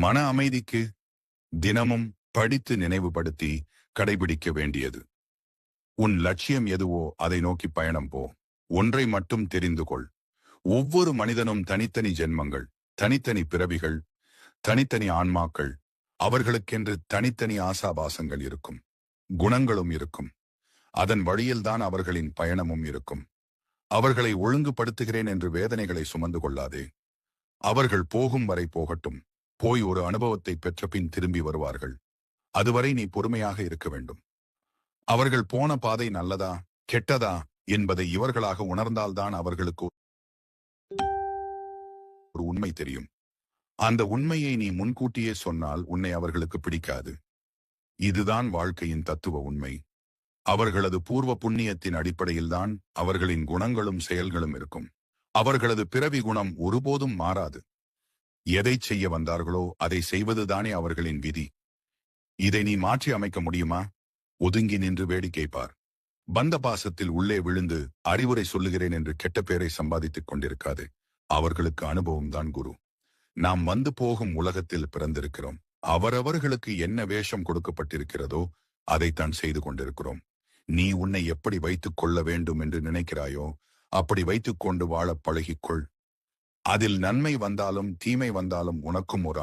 மன அமைதிக்கு தினமும் படித்து நினைவுபடுத்தி கடைபிடிக்க வேண்டியது. உன் லட்சியம் எதுவோ அதை நோக்கி பயணம் போ. ஒன்றை மட்டும் தெரிந்து கொள். ஒவ்வொரு மனிதனும் தனித்தனி ஜென்மங்கள், தனித்தனி பிறவிகள், தனித்தனி ஆன்மாக்கள். அவர்களுக்கென்று தனித்தனி ஆசாபாசங்கள் இருக்கும், குணங்களும் இருக்கும். அதன் வழியில்தான் அவர்களின் பயணமும் இருக்கும். அவர்களை ஒழுங்குபடுத்துகிறேன் என்று வேதனைகளை சுமந்து கொள்ளாதே. அவர்கள் போகும் வரை போகட்டும். போய் ஒரு அனுபவத்தை பெற்ற பின் திரும்பி வருவார்கள். அதுவரை நீ பொறுமையாக இருக்க வேண்டும். அவர்கள் போன பாதை நல்லதா கெட்டதா என்பதை இவர்களாக உணர்ந்தால்தான் அவர்களுக்கு ஒரு உண்மை தெரியும். அந்த உண்மையை நீ முன்கூட்டியே சொன்னால் உன்னை அவர்களுக்கு பிடிக்காது. இதுதான் வாழ்க்கையின் தத்துவ உண்மை. அவர்களது பூர்வ புண்ணியத்தின் அடிப்படையில்தான் அவர்களின் குணங்களும் செயல்களும் இருக்கும். அவர்களது பிறவி குணம் ஒருபோதும் மாறாது. எதை செய்ய வந்தார்களோ அதை செய்வதுதானே அவர்களின் விதி. இதை நீ மாற்றி அமைக்க முடியுமா? ஒதுங்கி நின்று வேடிக்கை பார். பந்த பாசத்தில் உள்ளே விழுந்து அறிவுரை சொல்லுகிறேன் என்று கெட்ட பேரை சம்பாதித்துக் கொண்டிருக்காது. அவர்களுக்கு அனுபவம் தான் குரு. நாம் வந்து போகும் உலகத்தில் பிறந்திருக்கிறோம். அவரவர்களுக்கு என்ன வேஷம் கொடுக்கப்பட்டிருக்கிறதோ அதைத்தான் செய்து கொண்டிருக்கிறோம். நீ உன்னை எப்படி வைத்துக் கொள்ள வேண்டும் என்று நினைக்கிறாயோ அப்படி வைத்துக் கொண்டு வாழ பழகிக்கொள். அதில் நன்மை வந்தாலும் தீமை வந்தாலும் உனக்கும் ஒரு